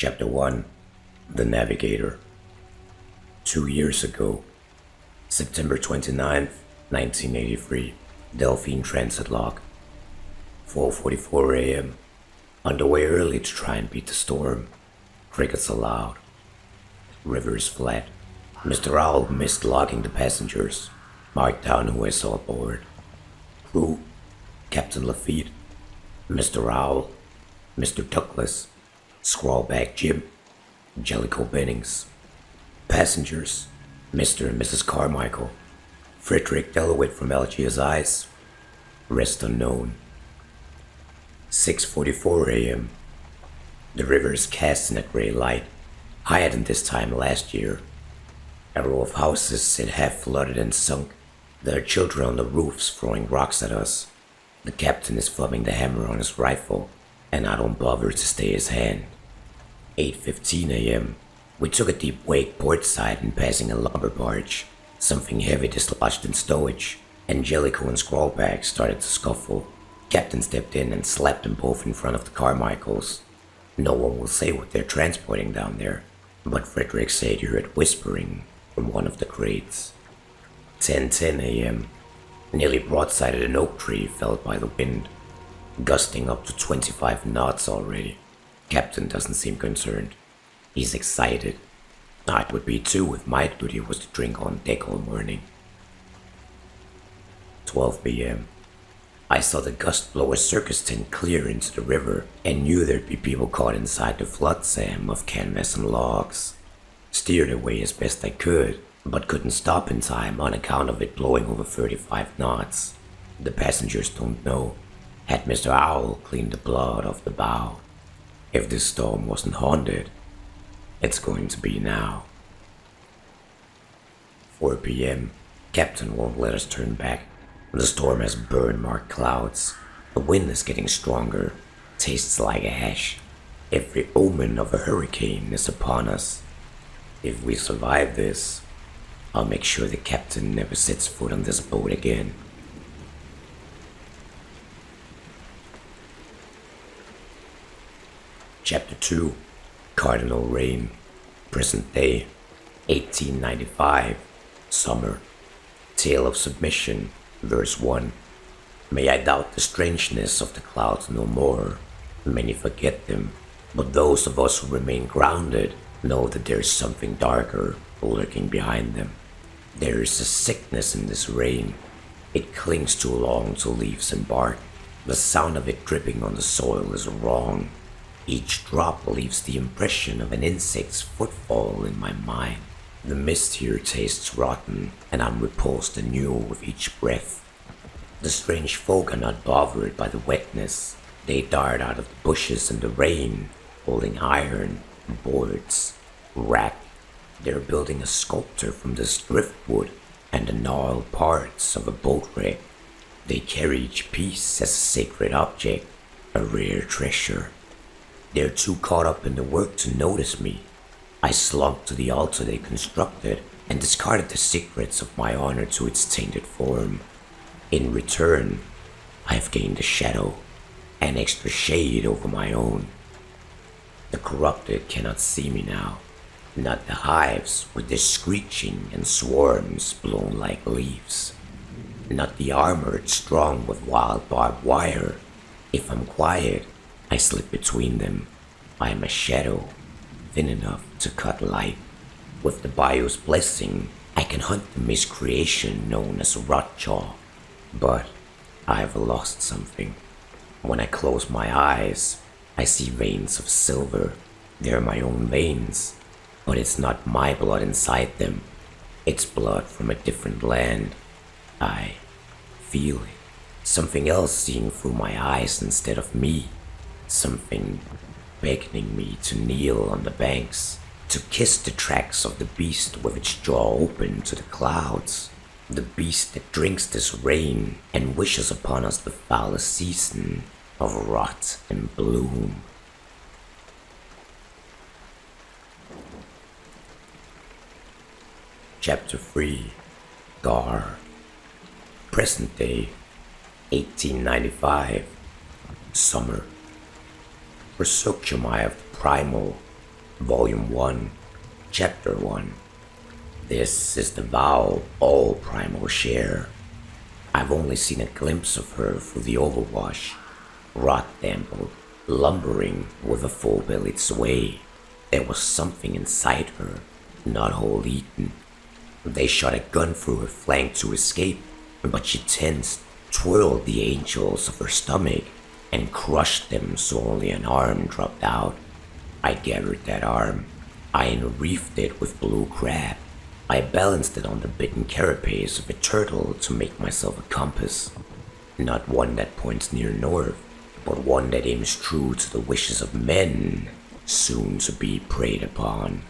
Chapter 1 The Navigator. 2 years ago, September 29th, 1983, Delphine Transit Lock. 4:44 a.m. On the way early to try and beat the storm. Crickets are loud. River is flat. Mr. Owl missed logging the passengers. Marked down who I saw aboard. Crew: Captain Lafitte, Mr. Owl, Mr. Douglas, Scrawlback Jim, Jellicoe Bennings. Passengers: Mr. and Mrs. Carmichael, Frederick Delawit from Algiers Eyes. Rest unknown. 6:44 a.m. The river is cast in a gray light, higher than this time last year. A row of houses sit half flooded and sunk. There are children on the roofs throwing rocks at us. The captain is thumbing the hammer on his rifle, and I don't bother to stay his hand. 8:15 a.m. We took a deep wake portside in passing a lumber barge. Something heavy dislodged in stowage, and Jellicoe and Scrawlback started to scuffle. Captain stepped in and slapped them both in front of the Carmichaels. No one will say what they're transporting down there, but Frederick said he heard whispering from one of the crates. 10:10 a.m. Nearly broadsided an oak tree felled by the wind, gusting up to 25 knots already. Captain doesn't seem concerned. He's excited. I would be too if my duty was to drink on deck all morning. 12 p.m. I saw the gust blow a circus tent clear into the river and knew there'd be people caught inside the flotsam of canvas and logs. Steered away as best I could, but couldn't stop in time on account of it blowing over 35 knots. The passengers don't know. Had Mr. Owl cleaned the blood off the bow. If this storm wasn't haunted, it's going to be now. 4 p.m. Captain won't let us turn back. The storm has burn-marked clouds. The wind is getting stronger. Tastes like ash. Every omen of a hurricane is upon us. If we survive this, I'll make sure the captain never sets foot on this boat again. Chapter 2 Cardinal Rain. Present day, 1895, summer. Tale of Submission, verse 1. May I doubt the strangeness of the clouds no more. Many forget them, but those of us who remain grounded know that there is something darker lurking behind them. There is a sickness in this rain. It clings too long to leaves and bark. The sound of it dripping on the soil is wrong. Each drop leaves the impression of an insect's footfall in my mind. The mist here tastes rotten, and I'm repulsed anew with each breath. The strange folk are not bothered by the wetness. They dart out of the bushes in the rain, holding iron, boards, rack. They're building a sculpture from this driftwood and the gnarled parts of a boat wreck. They carry each piece as a sacred object, a rare treasure. They're too caught up in the work to notice me. I slunk to the altar they constructed and discarded the secrets of my honor to its tainted form. In return, I've gained a shadow, an extra shade over my own. The corrupted cannot see me now, not the hives with their screeching and swarms blown like leaves, not the armored strung with wild barbed wire. If I'm quiet, I slip between them. I am a shadow, thin enough to cut light. With the bayou's blessing, I can hunt the miscreation known as Rotjaw. But I've lost something. When I close my eyes, I see veins of silver. They're my own veins, but it's not my blood inside them. It's blood from a different land. I feel it. Something else seeing through my eyes instead of me. Something beckoning me to kneel on the banks, to kiss the tracks of the beast with its jaw open to the clouds. The beast that drinks this rain and wishes upon us the foulest season of rot and bloom. Chapter 3 Gar. Present day, 1895, summer. Forsook Jemai of the primal, Volume 1, Chapter 1. This is the vow all primal share. I've only seen a glimpse of her through the overwash, rot-dampled, lumbering with a full-bellied sway. There was something inside her, not whole eaten. They shot a gun through her flank to escape, but she tensed, twirled the angels of her stomach, and crushed them so only an arm dropped out. I gathered that arm. I enwreathed it with blue crab. I balanced it on the bitten carapace of a turtle to make myself a compass. Not one that points near north, but one that aims true to the wishes of men, soon to be preyed upon.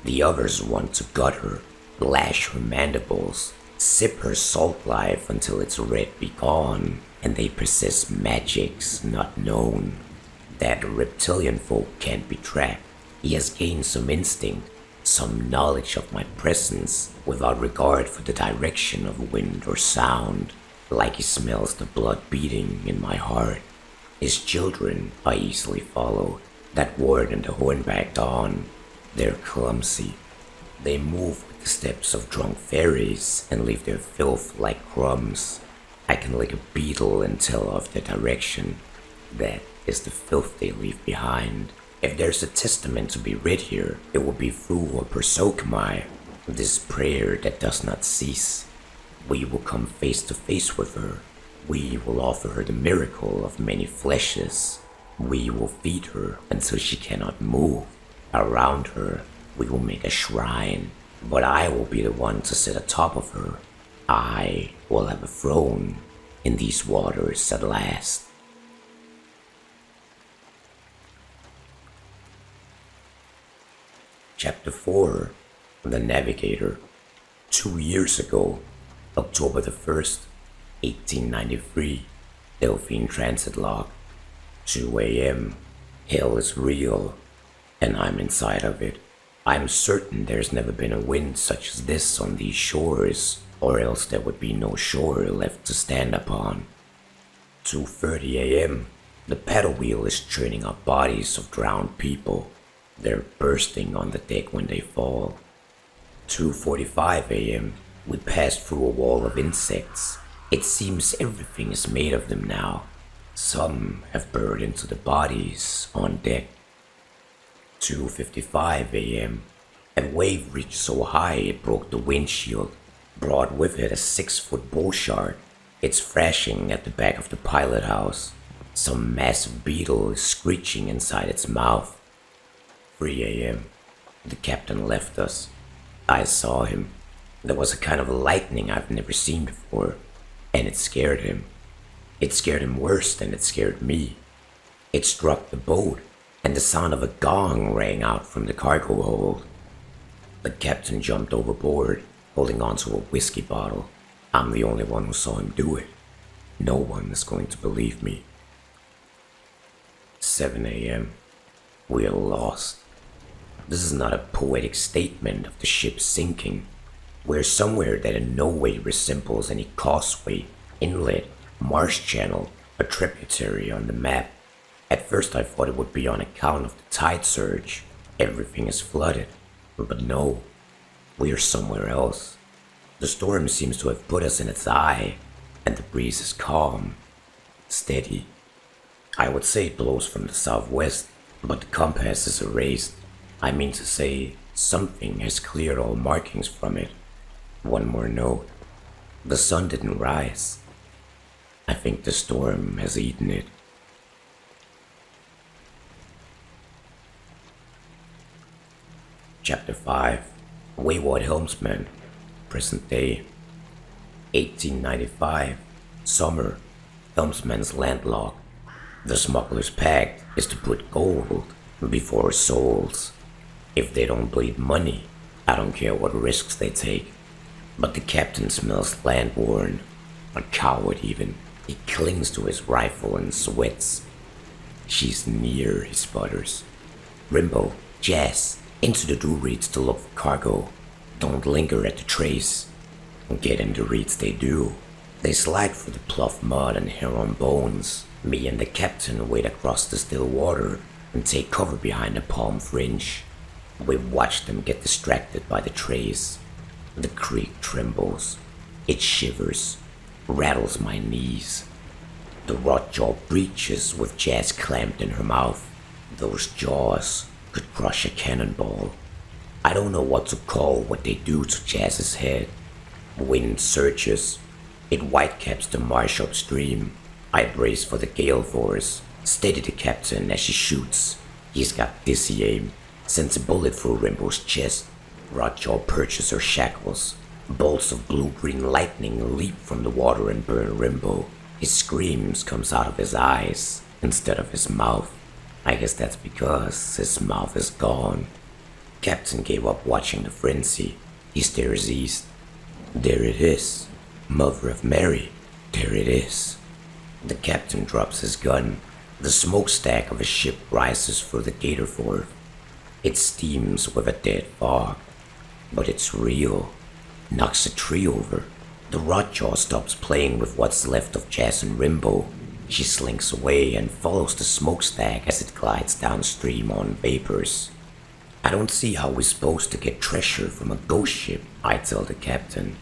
The others want to gut her, lash her mandibles, sip her salt life until its red be gone, and they possess magics not known. That reptilian folk can't be tracked. He has gained some instinct, some knowledge of my presence, without regard for the direction of wind or sound, like he smells the blood beating in my heart. His children I easily follow, that ward and the hornback on. They're clumsy. They move with the steps of drunk fairies and leave their filth like crumbs. I can lick a beetle and tell of their direction. That is the filth they leave behind. If there's a testament to be read here, it will be through her prosokmai, this prayer that does not cease. We will come face to face with her. We will offer her the miracle of many fleshes. We will feed her until she cannot move. Around her, we will make a shrine, but I will be the one to sit atop of her. I will have a throne in these waters at last. Chapter 4, The Navigator. 2 years ago, October the 1st, 1893, Delphine Transit Log. 2 a.m. Hell is real, and I'm inside of it. I'm certain there's never been a wind such as this on these shores, or else there would be no shore left to stand upon. 2:30 a.m. The paddle wheel is churning up bodies of drowned people. They're bursting on the deck when they fall. 2:45 a.m. We passed through a wall of insects. It seems everything is made of them now. Some have burrowed into the bodies on deck. 2:55 a.m. A wave reached so high it broke the windshield, brought with it a 6-foot bull shark. It's thrashing at the back of the pilot house. Some massive beetle is screeching inside its mouth. 3 a.m. The captain left us. I saw him. There was a kind of lightning I've never seen before, and it scared him. It scared him worse than it scared me. It struck the boat, and the sound of a gong rang out from the cargo hold. The captain jumped overboard, holding onto a whiskey bottle. I'm the only one who saw him do it. No one is going to believe me. 7 a.m. We are lost. This is not a poetic statement of the ship sinking. We're somewhere that in no way resembles any causeway, inlet, marsh channel, or tributary on the map. At first I thought it would be on account of the tide surge. Everything is flooded. But no, we are somewhere else. The storm seems to have put us in its eye, and the breeze is calm, steady. I would say it blows from the southwest, but the compass is erased. I mean to say, something has cleared all markings from it. One more note. The sun didn't rise. I think the storm has eaten it. Chapter 5. Wayward Helmsman. Present day. 1895. Summer. Helmsman's landlocked. The smuggler's pact is to put gold before souls. If they don't bleed money, I don't care what risks they take. But the captain smells landworn, a coward even. He clings to his rifle and sweats. She's near, he sputters. Rimbo, Jazz, into the do-reeds to look for cargo. Don't linger at the trace. Get in the reeds they do. They slide through the ploughed mud and hair-on bones. Me and the captain wade across the still water and take cover behind a palm fringe. We watch them get distracted by the trays. The creek trembles. It shivers, rattles my knees. The rotjaw breaches with Jazz clamped in her mouth. Those jaws could crush a cannonball. I don't know what to call what they do to Jazz's head. Wind surges. It whitecaps the marsh upstream. I brace for the gale force, steady the captain as she shoots. He's got dizzy aim, sends a bullet through Rimbo's chest. Rotjaw perches her shackles. Bolts of blue-green lightning leap from the water and burn Rimbo. His screams comes out of his eyes instead of his mouth. I guess that's because his mouth is gone. Captain gave up watching the frenzy. He stares east. There it is. Mother of Mary. There it is. The captain drops his gun. The smokestack of a ship rises through the gator fort. It steams with a dead fog. But it's real. Knocks a tree over. The rotjaw stops playing with what's left of Jazz and Rimbo. She slinks away and follows the smokestack as it glides downstream on vapors. I don't see how we're supposed to get treasure from a ghost ship, I tell the captain.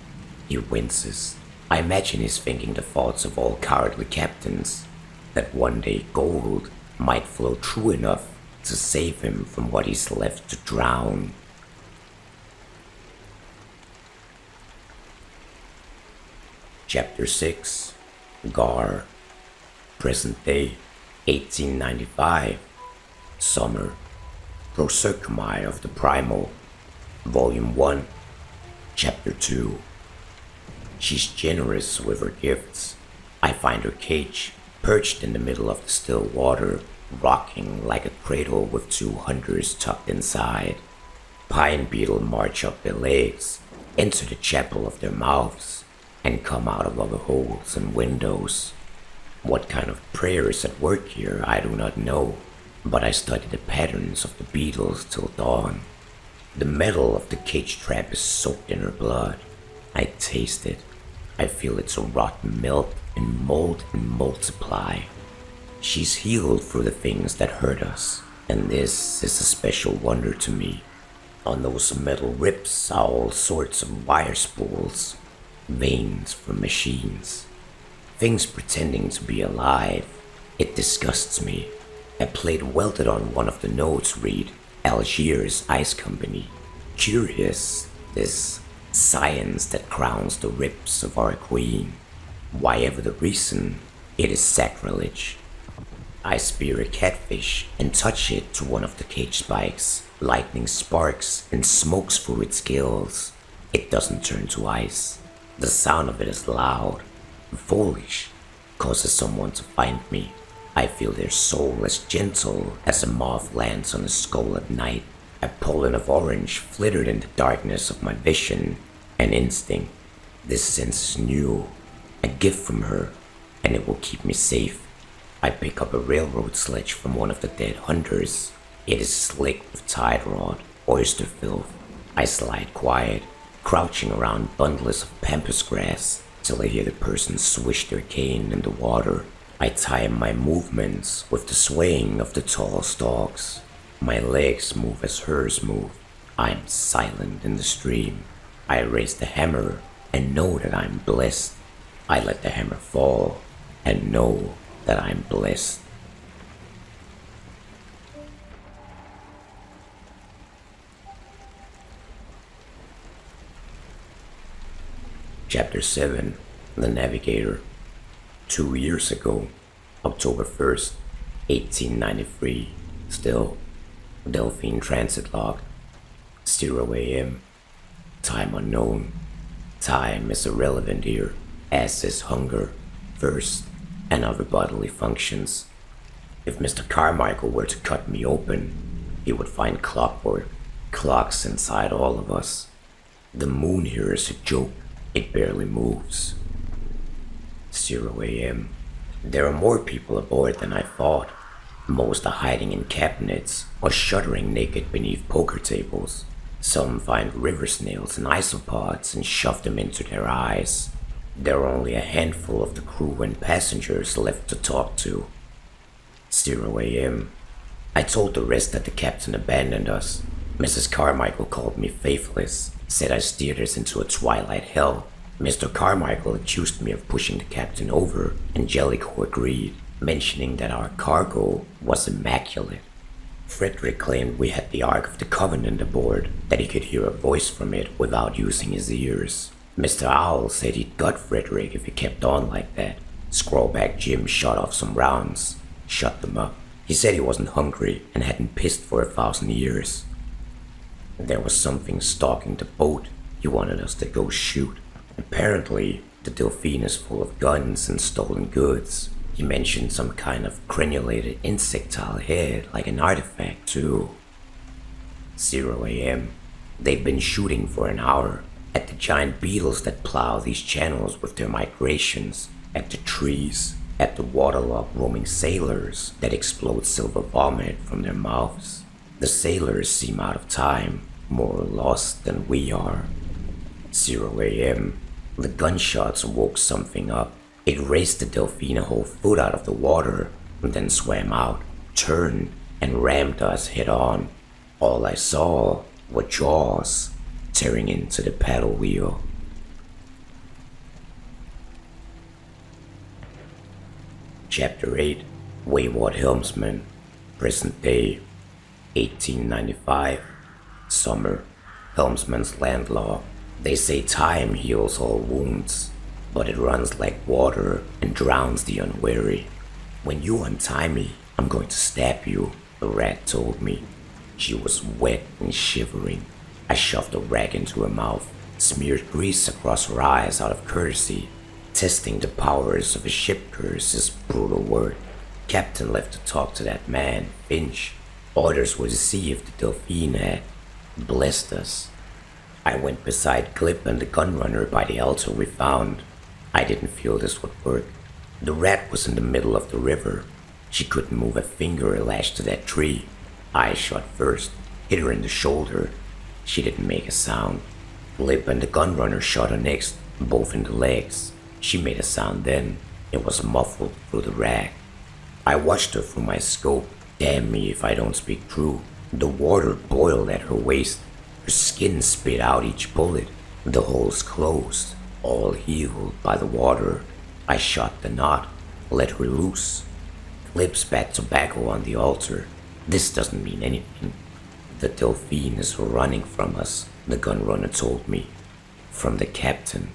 He winces. I imagine he's thinking the thoughts of all cowardly captains, that one day gold might flow true enough to save him from what he's left to drown. Chapter 6. Gar. Present day, 1895. Summer. Prosercomai of the Primal. Volume 1. Chapter 2. She's generous with her gifts. I find her cage, perched in the middle of the still water, rocking like a cradle with 2 hunters tucked inside. Pine beetle march up their legs, enter the chapel of their mouths, and come out of other holes and windows. What kind of prayer is at work here, I do not know, but I study the patterns of the beetles till dawn. The metal of the cage trap is soaked in her blood. I taste it. I feel its rotten melt and mold and multiply. She's healed through the things that hurt us, and this is a special wonder to me. On those metal rips are all sorts of wire spools, veins from machines, things pretending to be alive. It disgusts me. A plate welded on one of the notes read, Algiers Ice Company. Curious, this science that crowns the ribs of our queen. Whyever the reason, it is sacrilege. I spear a catfish and touch it to one of the cage spikes. Lightning sparks and smokes through its gills. It doesn't turn to ice. The sound of it is loud, foolish, causes someone to find me. I feel their soul as gentle as a moth lands on a skull at night. A pollen of orange flittered in the darkness of my vision. An instinct. This sense is new. A gift from her, and it will keep me safe. I pick up a railroad sledge from one of the dead hunters. It is slick with tide rod, oyster filth. I slide quiet, crouching around bundles of pampas grass, till I hear the person swish their cane in the water. I time my movements with the swaying of the tall stalks. My legs move as hers move. I'm silent in the stream. I raise the hammer and know that I'm blessed. I let the hammer fall and know that I'm blessed. Chapter 7. The Navigator. 2 years ago, October 1st, 1893. Still, Delphine transit log. 0 a.m. Time unknown. Time is irrelevant here, as is hunger, thirst, and other bodily functions. If Mr. Carmichael were to cut me open, he would find clockwork, clocks inside all of us. The moon here is a joke. It barely moves. 0 a.m. There are more people aboard than I thought. Most are hiding in cabinets or shuddering naked beneath poker tables. Some find river snails and isopods and shove them into their eyes. There are only a handful of the crew and passengers left to talk to. 0 a.m. I told the rest that the captain abandoned us. Mrs. Carmichael called me faithless, said I steered us into a twilight hell. Mr. Carmichael accused me of pushing the captain over, and Jellicoe agreed, mentioning that our cargo was immaculate. Frederick claimed we had the Ark of the Covenant aboard, that he could hear a voice from it without using his ears. Mr. Owl said he'd gut Frederick if he kept on like that. Scrawlback Jim shot off some rounds, shut them up. He said he wasn't hungry and hadn't pissed for 1,000 years. There was something stalking the boat. He wanted us to go shoot. Apparently, the Delphine is full of guns and stolen goods. He mentioned some kind of crenulated insectile head, like an artifact too. 0 a.m. They've been shooting for an hour. At the giant beetles that plow these channels with their migrations. At the trees. At the waterlogged roaming sailors that explode silver vomit from their mouths. The sailors seem out of time, more lost than we are. 0 a.m. The gunshots woke something up. It raced the Delphine a whole foot out of the water, and then swam out, turned, and rammed us head on. All I saw were jaws tearing into the paddle wheel. Chapter 8, Wayward Helmsman, present day, 1895, summer, Helmsman's landlaw. They say time heals all wounds, but it runs like water and drowns the unwary. When you untie me, I'm going to stab you, the rat told me. She was wet and shivering. I shoved a rag into her mouth, smeared grease across her eyes out of courtesy. Testing the powers of a ship curse is brutal work. Captain left to talk to that man, Finch. Orders were to see if the Delphine had blessed us. I went beside Glip and the gunrunner by the altar we found. I didn't feel this would work. The rat was in the middle of the river. She couldn't move a finger lashed to that tree. I shot first, hit her in the shoulder. She didn't make a sound. Glip and the gunrunner shot her next, both in the legs. She made a sound then. It was muffled through the rag. I watched her through my scope. Damn me if I don't speak true. The water boiled at her waist. Her skin spit out each bullet. The holes closed, all healed by the water. I shot the knot, let her loose. Glip spat tobacco on the altar. This doesn't mean anything. The Delphine is running from us, the gunrunner told me. From the captain.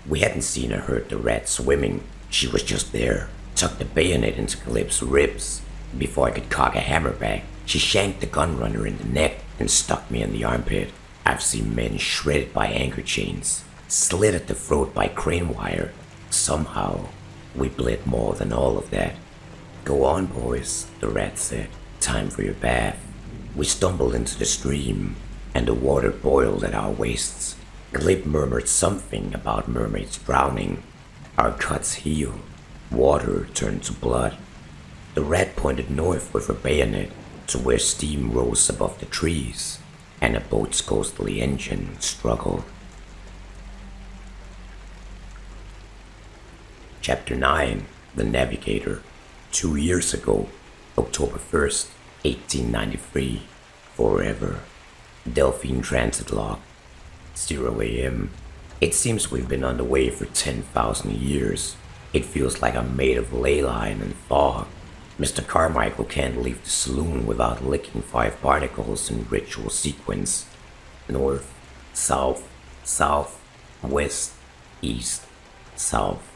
We hadn't seen her hurt the rat swimming. She was just there, tucked the bayonet into Glip's ribs. Before I could cock a hammer back, she shanked the gunrunner in the neck and stuck me in the armpit. I've seen men shredded by anchor chains, slit at the throat by crane wire. Somehow, we bled more than all of that. Go on, boys, the rat said. Time for your bath. We stumbled into the stream, and the water boiled at our waists. Glip murmured something about mermaids drowning. Our cuts healed. Water turned to blood. The rat pointed north with her bayonet to where steam rose above the trees, and a boat's ghostly engine struggled. Chapter 9, The Navigator. 2 years ago, October 1st, 1893. Forever. Delphine transit log. 0 a.m. It seems we've been on the way for 10,000 years. It feels like I'm made of ley line and fog. Mr. Carmichael can't leave the saloon without licking 5 particles in ritual sequence. North, south, south, west, east, south.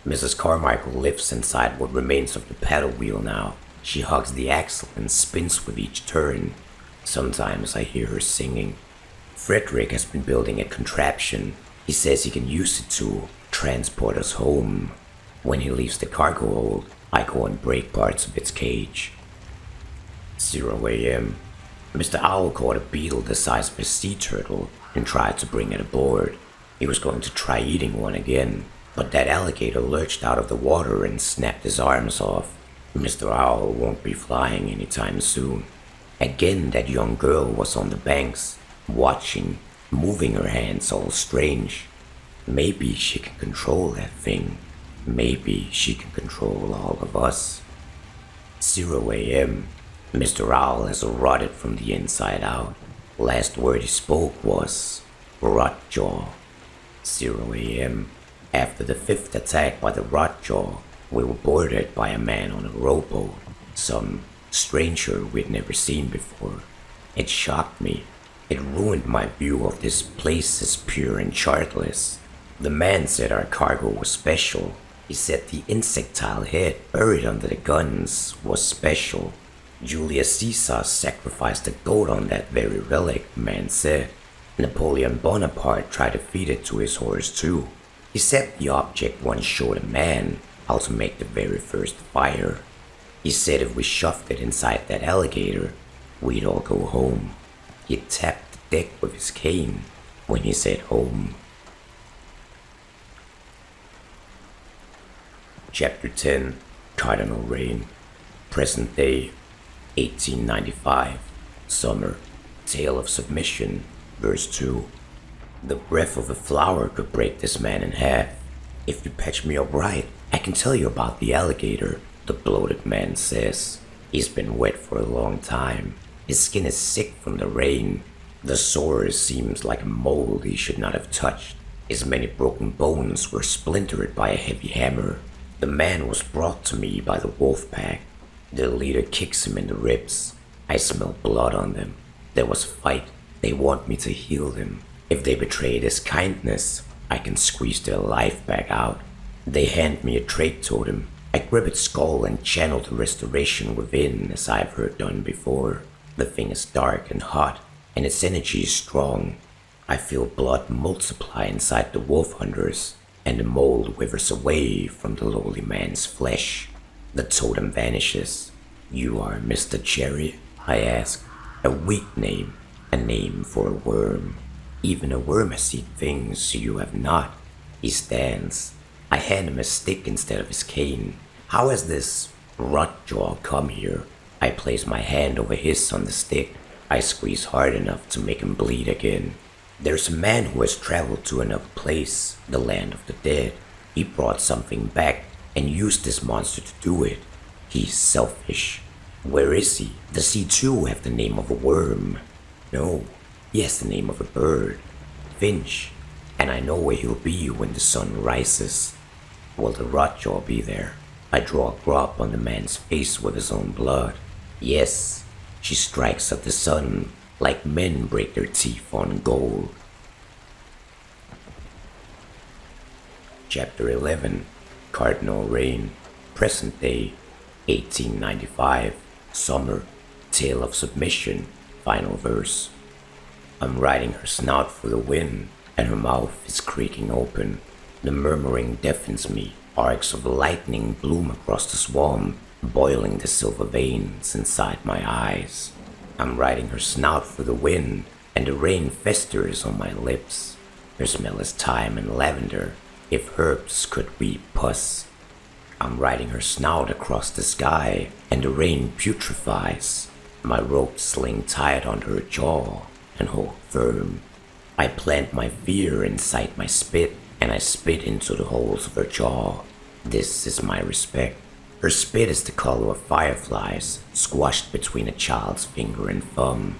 Mrs. Carmichael lives inside what remains of the paddle wheel now. She hugs the axle and spins with each turn. Sometimes I hear her singing. Frederick has been building a contraption. He says he can use it to transport us home. When he leaves the cargo hold, I go and break parts of its cage. 0 a.m. Mr. Owl caught a beetle the size of a sea turtle and tried to bring it aboard. He was going to try eating one again, but that alligator lurched out of the water and snapped his arms off. Mr. Owl won't be flying anytime soon. Again, that young girl was on the banks, watching, moving her hands all strange. Maybe she can control that thing. Maybe she can control all of us. 0 a.m. Mr. Owl has rotted from the inside out. Last word he spoke was Rotjaw. 0 a.m. After the fifth attack by the Rotjaw, we were boarded by a man on a rowboat, some stranger we'd never seen before. It shocked me. It ruined my view of this place as pure and chartless. The man said our cargo was special. He said the insectile head buried under the guns was special. Julius Caesar sacrificed a goat on that very relic, the man said. Napoleon Bonaparte tried to feed it to his horse too. He said the object once showed a man how to make the very first fire. He said if we shoved it inside that alligator, we'd all go home. He tapped the deck with his cane when he said home. Chapter 10, Cardinal Reign. Present day, 1895. Summer. Tale of Submission. Verse 2. The breath of a flower could break this man in half. If you patch me up right, I can tell you about the alligator, the bloated man says. He's been wet for a long time. His skin is sick from the rain. The sore seems like a mold he should not have touched. His many broken bones were splintered by a heavy hammer. The man was brought to me by the wolf pack. The leader kicks him in the ribs. I smell blood on them. There was a fight. They want me to heal them. If they betray this kindness, I can squeeze their life back out. They hand me a trait totem. I grip its skull and channel the restoration within as I've heard done before. The thing is dark and hot, and its energy is strong. I feel blood multiply inside the wolf hunters, and the mold withers away from the lowly man's flesh. The totem vanishes. You are Mr. Cherry? I ask. A weak name, a name for a worm. Even a worm has seen things you have not. He stands. I hand him a stick instead of his cane. How has this Rotjaw come here? I place my hand over his on the stick. I squeeze hard enough to make him bleed again. There's a man who has traveled to another place, the land of the dead. He brought something back and used this monster to do it. He's selfish. Where is he? Does he too have the name of a worm? No, he has the name of a bird. Finch. And I know where he'll be when the sun rises. Will the Rotjaw be there? I draw a grub on the man's face with his own blood. Yes, she strikes at the sun like men break their teeth on gold. Chapter 11, Cardinal Reign. Present day, 1895. Summer. Tale of Submission. Final verse. I'm riding her snout through the wind, and her mouth is creaking open. The murmuring deafens me. Arcs of lightning bloom across the swamp, boiling the silver veins inside my eyes. I'm riding her snout through the wind, and the rain festers on my lips. Her smell is thyme and lavender, if herbs could weep pus. I'm riding her snout across the sky, and the rain putrefies. My ropes sling tight under her jaw and hold firm. I plant my fear inside my spit, and I spit into the holes of her jaw. This is my respect. Her spit is the color of fireflies, squashed between a child's finger and thumb.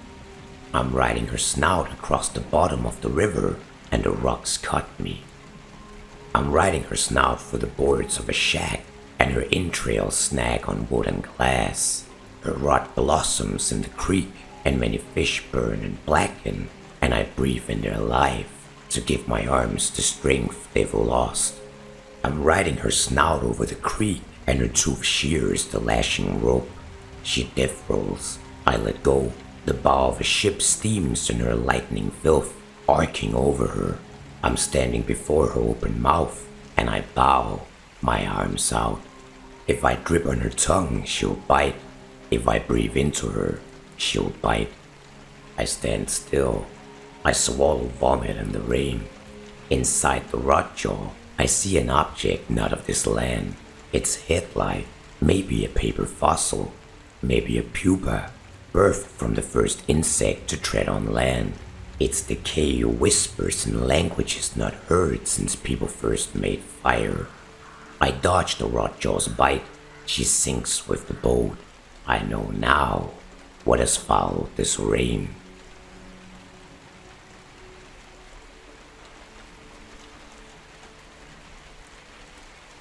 I'm riding her snout across the bottom of the river, and the rocks cut me. I'm riding her snout through the boards of a shack, and her entrails snag on wood and glass. Her rot blossoms in the creek, and many fish burn and blacken, and I breathe in their life to give my arms the strength they've lost. I'm riding her snout over the creek, and her tooth shears the lashing rope. She death rolls. I let go. The bow of a ship steams in her lightning filth, arcing over her. I'm standing before her open mouth, and I bow, my arms out. If I drip on her tongue, she'll bite. If I breathe into her, she'll bite. I stand still. I swallow vomit in the rain. Inside the Rotjaw, I see an object not of this land. Its headlight, maybe a paper fossil, maybe a pupa, birthed from the first insect to tread on land. Its decay whispers in languages not heard since people first made fire. I dodge the Rotjaw's bite. She sinks with the boat. I know now what has followed this rain.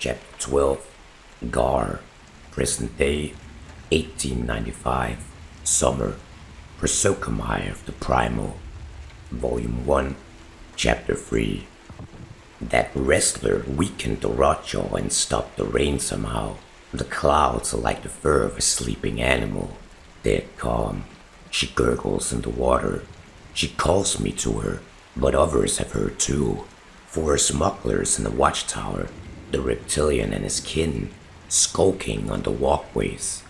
Chapter 12, Gar, present day, 1895, summer, Persocomai of the Primal, Volume 1, Chapter 3. That wrestler weakened the rotjaw and stopped the rain somehow. The clouds are like the fur of a sleeping animal, dead calm. She gurgles in the water. She calls me to her, but others have heard too. 4 smugglers in the watchtower, the reptilian and his kin, skulking on the walkways.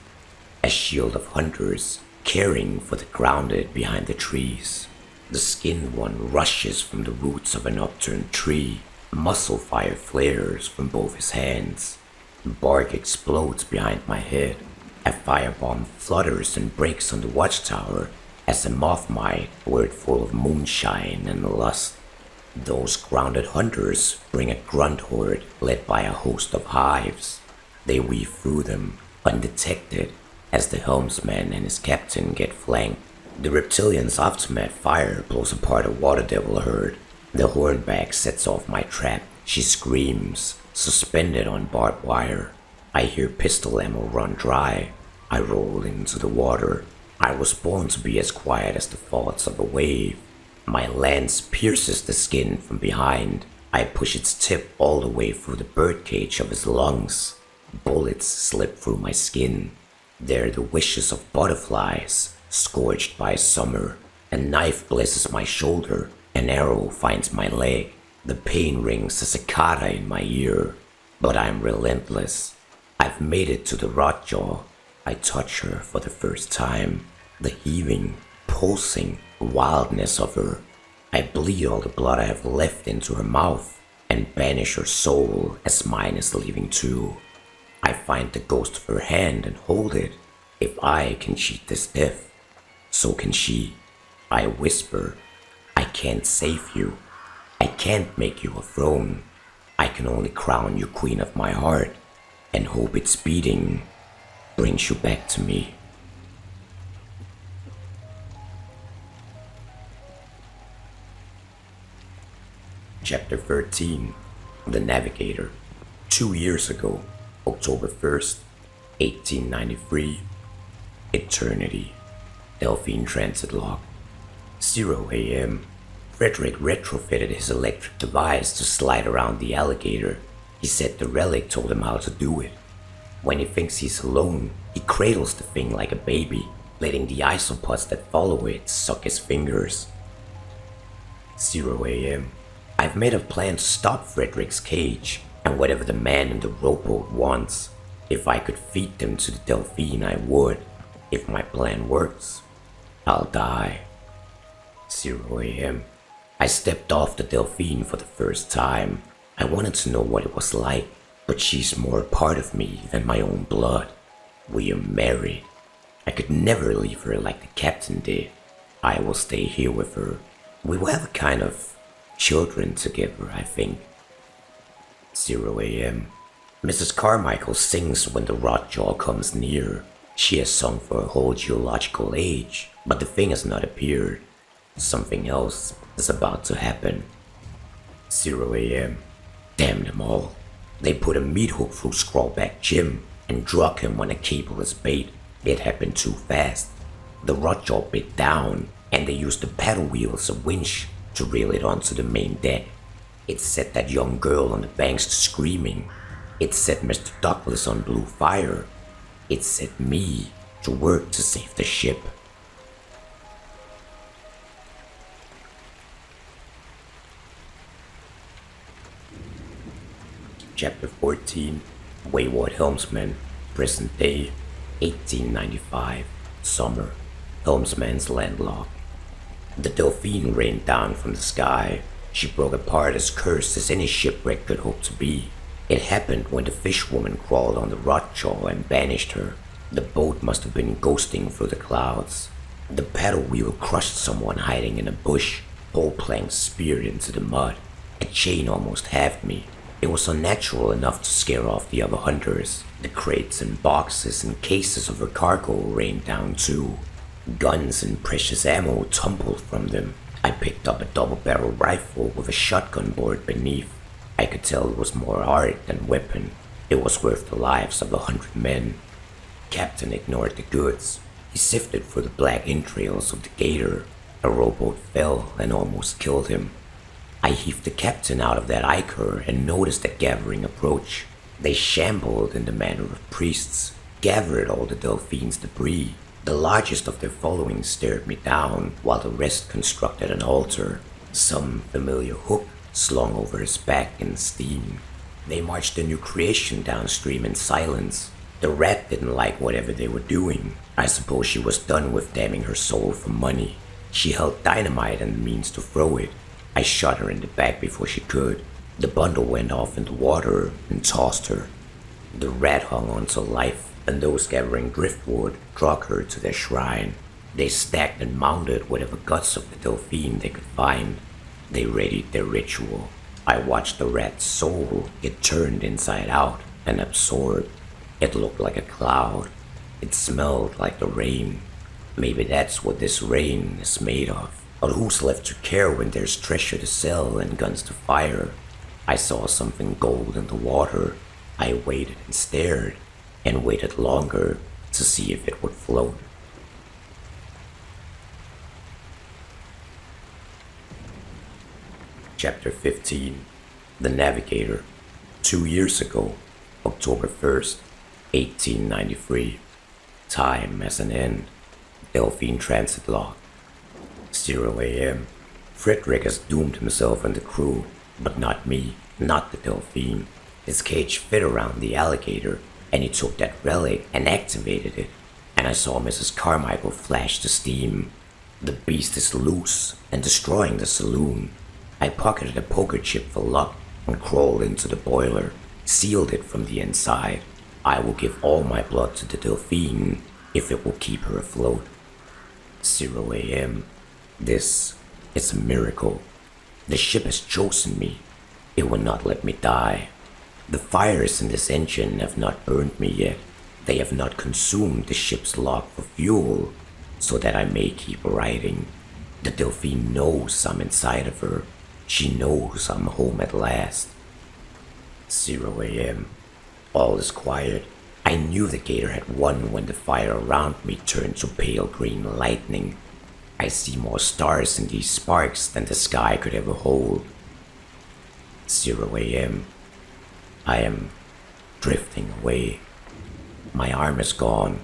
A shield of hunters, caring for the grounded behind the trees. The skinned one rushes from the roots of an upturned tree. Muscle fire flares from both his hands. Bark explodes behind my head. A firebomb flutters and breaks on the watchtower as a moth might were it full of moonshine and lust. Those grounded hunters bring a grunt horde led by a host of hives. They weave through them, undetected, as the helmsman and his captain get flanked. The reptilian's aftermath fire blows apart a water devil herd. The hornback sets off my trap. She screams, suspended on barbed wire. I hear pistol ammo run dry. I roll into the water. I was born to be as quiet as the thoughts of a wave. My lance pierces the skin from behind. I push its tip all the way through the birdcage of his lungs. Bullets slip through my skin. They're the wishes of butterflies, scorched by summer. A knife blesses my shoulder. An arrow finds my leg. The pain rings a cicada in my ear. But I'm relentless. I've made it to the rotjaw. I touch her for the first time. The heaving, pulsing wildness of her. I bleed all the blood I have left into her mouth and banish her soul as mine is leaving too. I find the ghost of her hand and hold it. If I can cheat this death, so can she. I whisper, I can't save you. I can't make you a throne. I can only crown you queen of my heart and hope its beating brings you back to me. Chapter 13, The Navigator. 2 years ago, October 1st, 1893. Eternity. Delphine Transit Log. 0 a.m. Frederick retrofitted his electric device to slide around the alligator. He said the relic told him how to do it. When he thinks he's alone, he cradles the thing like a baby, letting the isopods that follow it suck his fingers. 0 a.m. I've made a plan to stop Frederick's cage and whatever the man in the rowboat wants. If I could feed them to the Delphine, I would. If my plan works, I'll die. 0 a.m. I stepped off the Delphine for the first time. I wanted to know what it was like, but she's more a part of me than my own blood. We are married. I could never leave her like the captain did. I will stay here with her. We will have a kind of children together, I think. 0 a.m. Mrs. Carmichael sings when the rotjaw comes near. She has sung for a whole geological age, but the thing has not appeared. Something else is about to happen. 0 a.m. Damn them all. They put a meat hook through Scrawlback Jim and drug him on a cable as bait. It happened too fast. The rotjaw bit down and they used the paddle wheel as a winch to reel it onto the main deck. It set that young girl on the banks to screaming. It set Mr. Douglas on blue fire. It set me to work to save the ship. Chapter 14, Wayward Helmsman, present day, 1895, summer, Helmsman's landlocked. The Delphine rained down from the sky. She broke apart as cursed as any shipwreck could hope to be. It happened when the fishwoman crawled on the rotjaw and banished her. The boat must have been ghosting through the clouds. The paddle wheel crushed someone hiding in a bush. Pole planks speared into the mud. A chain almost halved me. It was unnatural enough to scare off the other hunters. The crates and boxes and cases of her cargo rained down too. Guns and precious ammo tumbled from them. I picked up a double-barrel rifle with a shotgun board beneath. I could tell it was more art than weapon. It was worth the lives of 100 men. Captain ignored the goods. He sifted through the black entrails of the gator. A rowboat fell and almost killed him. I heaved the captain out of that ichor and noticed a gathering approach. They shambled in the manner of priests, gathered all the Delphine's debris. The largest of their following stared me down, while the rest constructed an altar, some familiar hook slung over his back in steam. They marched the new creation downstream in silence. The rat didn't like whatever they were doing. I suppose she was done with damning her soul for money. She held dynamite and the means to throw it. I shot her in the back before she could. The bundle went off in the water and tossed her. The rat hung on to life, and those gathering driftwood dragged her to their shrine. They stacked and mounted whatever guts of the Delphine they could find. They readied their ritual. I watched the rat's soul get turned inside out and absorbed. It looked like a cloud. It smelled like the rain. Maybe that's what this rain is made of. But who's left to care when there's treasure to sell and guns to fire? I saw something gold in the water. I waited and stared, and waited longer to see if it would float. Chapter 15. The Navigator. 2 years ago, October 1st, 1893. Time as an end. Delphine transit log. 0 a.m. Frederick has doomed himself and the crew, but not me, not the Delphine. His cage fit around the alligator, and he took that relic and activated it, and I saw Mrs. Carmichael flash the steam. The beast is loose and destroying the saloon. I pocketed a poker chip for luck and crawled into the boiler, sealed it from the inside. I will give all my blood to the Delphine if it will keep her afloat. 0 a.m. This is a miracle. The ship has chosen me. It will not let me die. The fires in this engine have not burned me yet. They have not consumed the ship's log for fuel, so that I may keep riding. The Delphine knows I'm inside of her. She knows I'm home at last. 0 a.m. All is quiet. I knew the gator had won when the fire around me turned to pale green lightning. I see more stars in these sparks than the sky could ever hold. 0 a.m. I am drifting away. My arm is gone,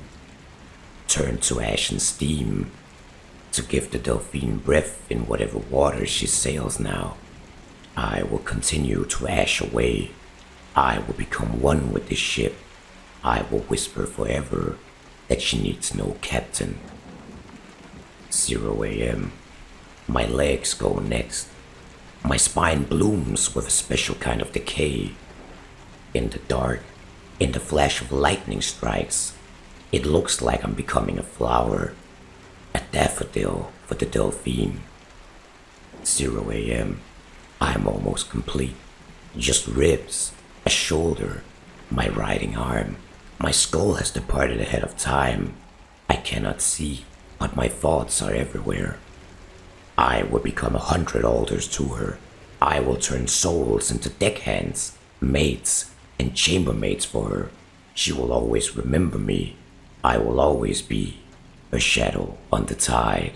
turned to ash and steam, to give the Delphine breath in whatever water she sails now. I will continue to ash away. I will become one with this ship. I will whisper forever that she needs no captain. 0 a.m. My legs go next. My spine blooms with a special kind of decay. In the dark, in the flash of lightning strikes, it looks like I'm becoming a flower, a daffodil for the Delphine. 0 a.m. I'm almost complete. Just ribs, a shoulder, my riding arm. My skull has departed ahead of time. I cannot see, but my thoughts are everywhere. I will become 100 alders to her. I will turn souls into deckhands, mates, and chambermaids for her. She will always remember me. I will always be a shadow on the tide.